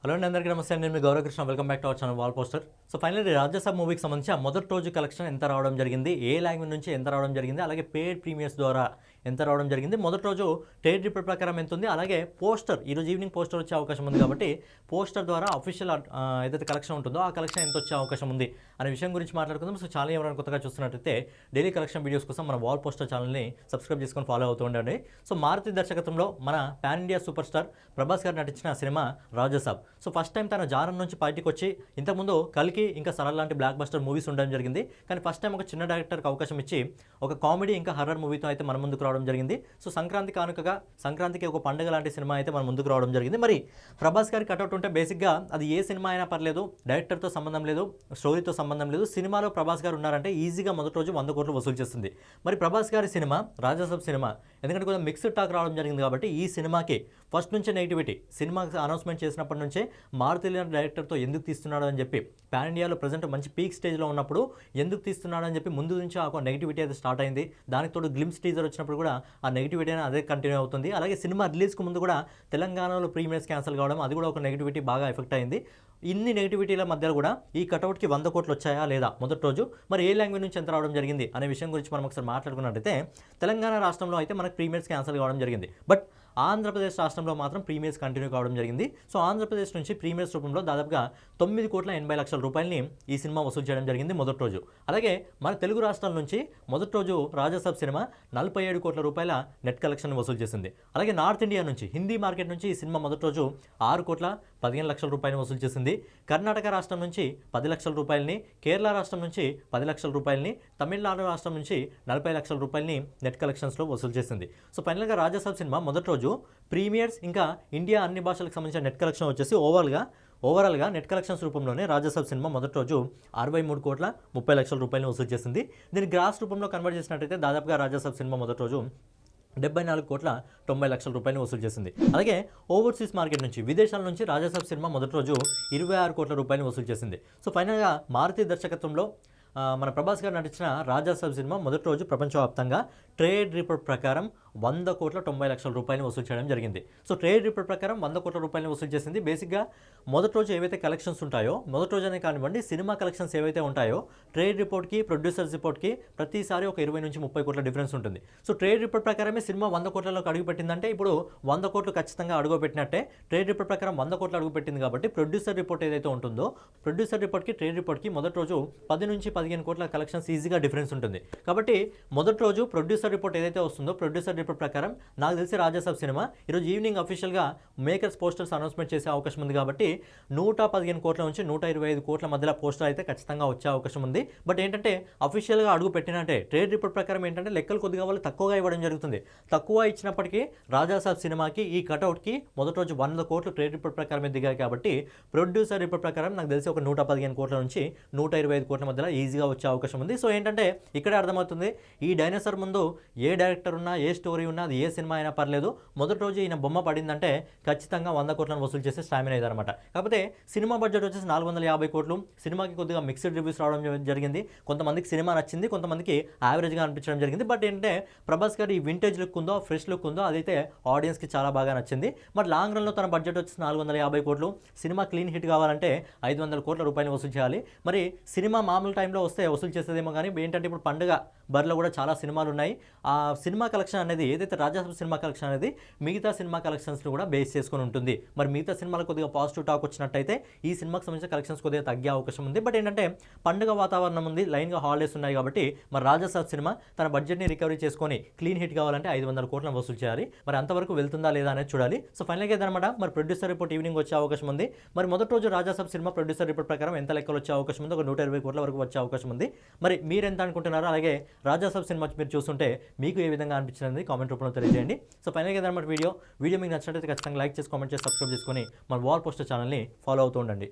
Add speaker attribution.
Speaker 1: Hello అండి, అందరికీ నమస్తే. నేను మీ Gauravkrishna. Welcome back to our channel wall poster. So finally Rajasaab మూవీకి సంబంధించి ఆ మొదటి రోజు కలెక్షన్ ఎంత రావడం జరిగింది, ఏ లాంగ్వేజ్ నుంచి ఎంత రావడం జరిగింది, అలాగే పేడ్ ప్రీమియర్స్ ద్వారా ఎంత రావడం జరిగింది, మొదటి రోజు ట్రేడ్ రిపోర్ట్ ప్రకారం ఎంత ఉంది, అలాగే పోస్టర్ ఈరోజు ఈవినింగ్ పోస్టర్ వచ్చే అవకాశం ఉంది కాబట్టి పోస్టర్ ద్వారా అఫీషియల్ ఏదైతే కలెక్షన్ ఉంటుందో ఆ కలెక్షన్ ఎంత వచ్చే అవకాశం ఉంది అనే విషయం గురించి మాట్లాడుకుందాం. సో ఛానల్ ఎవరైనా కొత్తగా చూస్తున్నట్టయితే డైలీ కలెక్షన్ వీడియోస్ కోసం మన వాల్ పోస్టర్ ఛానల్ని సబ్స్క్రైబ్ చేసుకొని ఫాలో అవుతూ ఉండండి. సో మారుతి దర్శకత్వంలో మన pan India super star Prabhas గారు నటించిన cinema Raja Saab. So first time తన జారం నుంచి బయటికి వచ్చి ఇంతకుముందు కల్కి ఇంకా సరళ లాంటి బ్లాక్ బస్టర్ మూవీస్ ఉండడం జరిగింది. కానీ ఫస్ట్ టైం ఒక చిన్న డైరెక్టర్కి అవకాశం ఇచ్చి ఒక కామెడీ ఇంకా హర్రర్ మూవీతో అయితే మన ముందుకు రావడం జరిగింది. సో సంక్రాంతి కానుకగా సంక్రాంతికి ఒక పండుగ లాంటి సినిమా అయితే మన ముందుకు రావడం జరిగింది. మరి ప్రభాస్ గారి కట్అవుట్ ఉంటే బేసిక్గా అది ఏ సినిమా అయినా పర్లేదు, డైరెక్టర్తో సంబంధం లేదు, స్టోరీతో సంబంధం లేదు, సినిమాలో ప్రభాస్ గారు ఉన్నారంటే ఈజీగా మొదటి రోజు 100 కోట్లు వసూలు చేస్తుంది. మరి ప్రభాస్ గారి సినిమా రాజసాబ్ సినిమా ఎందుకంటే కొంచెం మిక్స్డ్ టాక్ రావడం జరిగింది కాబట్టి ఈ సినిమాకి ఫస్ట్ నుంచే నెగిటివిటీ, సినిమా అనౌన్స్మెంట్ చేసినప్పటి నుంచే మారుతి డైరెక్టర్తో ఎందుకు తీస్తున్నాడు అని చెప్పి పాన్ ఇండియాలో ప్రజెంట్ మంచి పీక్ స్టేజ్లో ఉన్నప్పుడు ఎందుకు తీస్తున్నాడు అని చెప్పి ముందు నుంచి ఆ నెగిటివిటీ అయితే స్టార్ట్ అయింది. దానికి తోడు గ్లిమ్స్ టీజర్ వచ్చినప్పుడు కూడా ఆ నెగిటివిటీ అనేది అదే కంటిన్యూ అవుతుంది. అలాగే సినిమా రిలీజ్కు ముందు కూడా తెలంగాణలో ప్రీమియర్స్ క్యాన్సిల్ కావడం, అది కూడా ఒక నెగిటివిటీ బాగా ఎఫెక్ట్ అయింది. ఇన్ని నెగిటివిటీల మధ్యలో కూడా ఈ కటౌట్కి 100 కోట్లు వచ్చాయా లేదా మొదటి రోజు, మరి ఏ లాంగ్వేజ్ నుంచి ఎంత రావడం జరిగింది అనే విషయం గురించి మనం ఒకసారి మాట్లాడుకున్నట్టయితే తెలంగాణ రాష్ట్రంలో అయితే మనకు ప్రీమియర్స్ క్యాన్సిల్ కావడం జరిగింది. బట్ ఆంధ్రప్రదేశ్ రాష్ట్రంలో మాత్రం ప్రీమియర్స్ కంటిన్యూ కావడం జరిగింది. సో ఆంధ్రప్రదేశ్ నుంచి ప్రీమియర్స్ రూపంలో దాదాపుగా 9,80,00,000 రూపాయలని ఈ సినిమా వసూలు చేయడం జరిగింది మొదటి రోజు. అలాగే మన తెలుగు రాష్ట్రాల నుంచి మొదటి రోజు రాజసాబ్ సినిమా 47 కోట్ల రూపాయల నెట్ కలెక్షన్ వసూలు చేసింది. అలాగే నార్త్ ఇండియా నుంచి హిందీ మార్కెట్ నుంచి ఈ సినిమా మొదటి రోజు 6,15,00,000 రూపాయలని వసూలు చేసింది. కర్ణాటక రాష్ట్రం నుంచి 10 లక్షల రూపాయలని, కేరళ రాష్ట్రం నుంచి 10 లక్షల రూపాయలని, తమిళనాడు రాష్ట్రం నుంచి 40 లక్షల రూపాయలని నెట్ కలెక్షన్స్లో వసూలు చేసింది. సో ఫైనల్గా రాజసాబ్ సినిమా మొదటి రోజు ప్రీమియర్స్ ఇంకా ఇండియా అన్ని భాషలకు సంబంధించిన నెట్ కలెక్షన్ వచ్చేసి ఓవరాల్గా నెట్ కలెక్షన్స్ రూపంలోనే రాజసాబ్ సినిమా మొదటి రోజు 63,30,00,000 రూపాయలను వసూలు చేసింది. దీన్ని గ్రాస్ రూపంలో కన్వర్ట్ చేసినట్టయితే దాదాపుగా రాజసాబ్ సినిమా మొదటి రోజు 74,90,00,000 రూపాయలు వసూలు చేసింది. అలాగే ఓవర్సీస్ మార్కెట్ నుంచి విదేశాల నుంచి రాజసాబ్ సినిమా మొదటి రోజు 26 కోట్ల రూపాయలు వసూలు చేసింది. సో ఫైనల్గా మారుతి దర్శకత్వంలో మన ప్రభాస్ గారు నటించిన రాజసాబ్ సినిమా మొదటి రోజు ప్రపంచవ్యాప్తంగా ట్రేడ్ రిపోర్ట్ ప్రకారం 100,90,00,000 రూపాయలు వసూలు చేయడం జరిగింది. సో ట్రేడ్ రిపోర్ట్ ప్రకారం 100 కోట్ల రూపాయలు వసూలు చేసింది. బేసిక్గా మొదటి రోజు ఏవైతే కలెక్షన్స్ ఉంటాయో, మొదటి రోజునే కానివ్వండి సినిమా కలెక్షన్స్ ఏవైతే ఉంటాయో ట్రేడ్ రిపోర్ట్కి ప్రొడ్యూసర్స్ రిపోర్ట్కి ప్రతిసారి ఒక 20 నుంచి 30 కోట్ల డిఫరెన్స్ ఉంటుంది. సో ట్రేడ్ రిపోర్ట్ ప్రకారమే సినిమా 100 కోట్లలోకి అడుగుపెట్టిందంటే ఇప్పుడు 100 కోట్లు ఖచ్చితంగా అడుగుపెట్టినట్టే. ట్రేడ్ రిపోర్ట్ ప్రకారం 100 కోట్లు అడుగుపెట్టింది కాబట్టి ప్రొడ్యూసర్ రిపోర్ట్ ఏదైతే ఉంటుందో ప్రొడ్యూసర్ రిపోర్ట్కి ట్రేడ్ రిపోర్ట్కి మొదటి రోజు 10 నుంచి 15 కోట్ల కలెక్షన్స్ ఈజీగా డిఫరెన్స్ ఉంటుంది. కాబట్టి మొదటి రోజు ప్రొడ్యూసర్ రిపోర్ట్ ఏదైతే వస్తుందో ప్రొడ్యూసర్ రిపోర్ట్ ప్రకారం నాకు తెలిసి రాజసాబ్ సినిమా ఈరోజు ఈవినింగ్ అఫీషియల్గా మేకర్స్ పోస్టర్స్ అనౌన్స్మెంట్ చేసే అవకాశం ఉంది కాబట్టి 115 కోట్ల నుంచి 125 కోట్ల మధ్యలో పోస్టర్ అయితే ఖచ్చితంగా వచ్చే అవకాశం ఉంది. బట్ ఏంటంటే అఫీషియల్గా అడుగు పెట్టినట్టే ట్రేడ్ రిపోర్ట్ ప్రకారం ఏంటంటే లెక్కలు కొద్దిగా వాళ్ళు తక్కువగా ఇవ్వడం జరుగుతుంది. తక్కువ ఇచ్చినప్పటికీ రాజసాబ్ సినిమాకి ఈ కటౌట్కి మొదటి రోజు 100 కోట్లు ట్రేడ్ రిపోర్ట్ ప్రకారమే దిగాయి కాబట్టి ప్రొడ్యూసర్ రిపోర్ట్ ప్రకారం నాకు తెలిసి ఒక 115 కోట్ల నుంచి 125 కోట్ల మధ్యలో ఈజీగా వచ్చే అవకాశం ఉంది. సో ఏంటంటే ఇక్కడే అర్థమవుతుంది ఈ డైనోసార్ ముందు ఏ డైరెక్టర్ ఉన్నా ఏ స్టోరీ ఉన్నా అది ఏ సినిమా అయినా పర్లేదు, మొదటి రోజు ఈయన బొమ్మ పడిందంటే ఖచ్చితంగా 100 కోట్లను వసూలు చేసే స్టామినా ఇదనమాట. కాకపోతే సినిమా బడ్జెట్ వచ్చేసి 450 కోట్లు. సినిమాకి కొద్దిగా మిక్స్డ్ రివ్యూస్ రావడం జరిగింది. కొంతమందికి సినిమా నచ్చింది, కొంతమందికి యావరేజ్గా అనిపించడం జరిగింది. బట్ ఏంటంటే ప్రభాస్ గారు ఈ వింటేజ్ లుక్ ఉందో, ఫ్రెష్ లుక్ ఉందో అదైతే ఆడియన్స్కి చాలా బాగా నచ్చింది. మరి లాంగ్ రన్లో తన బడ్జెట్ వచ్చేసి 450 కోట్లు. సినిమా క్లీన్ హిట్ కావాలంటే 500 కోట్ల రూపాయలు వసూలు చేయాలి. మరి సినిమా మామూలు టైంలో వస్తే వసూలు చేసేదేమో కానీ ఏంటంటే ఇప్పుడు పండుగ బరిలో కూడా చాలా సినిమాలు ఉన్నాయి. ఆ సినిమా కలెక్షన్ అనేది ఏదైతే రాజసాబ్ సినిమా కలెక్షన్ అనేది మిగతా సినిమా కలెక్షన్స్ని కూడా బేస్ చేసుకొని ఉంటుంది. మరి మిగతా సినిమాలకు కొద్దిగా పాజిటివ్ టాక్ వచ్చినట్టయితే ఈ సినిమాకి సంబంధించిన కలెక్షన్స్ కొద్దిగా తగ్గే అవకాశం ఉంది. బట్ ఏంటంటే పండుగ వాతావరణం ఉంది, లైన్గా హాలిడేస్ ఉన్నాయి కాబట్టి మరి రాజసాబ్ సినిమా తన బడ్జెట్ని రికవరీ చేసుకొని క్లీన్ హిట్ కావాలంటే 500 కోట్లను వసూలు చేయాలి. మరి అంతవరకు వెళ్తుందా లేదా అనేది చూడాలి. సో ఫైనల్గా ఏదన్నమాట మరి ప్రొడ్యూసర్ రిపోర్ట్ ఈవినింగ్ వచ్చే అవకాశం ఉంది. మరి మొదటి రోజు రాజసాబ్ సినిమా ప్రొడ్యూసర్ రిపోర్ట్ ప్రకారం ఎంత లెక్కలు వచ్చే అవకాశం ఉంది, ఒక 120 కోట్ల వరకు వచ్చే అవకాశం ఉంది. మరి మీరు ఎంత అనుకుంటున్నారో, అలాగే రాజసాబ్ సినిమా మీరు చూస్తుంటే మీకు ఏ విధంగా అనిపించింది కామెంట్ రూపంలో తెలియజేయండి. సో ఫైనల్గా ఏదన్నమాట వీడియో మీకు నచ్చినట్లయితే ఖచ్చితంగా లైక్ చేసి కామెంట్ చేసి సబ్స్క్రైబ్ చేసుకొని మన వాల్ పోస్టర్ ఛానల్ని ఫాలో అవుతూ ఉండండి.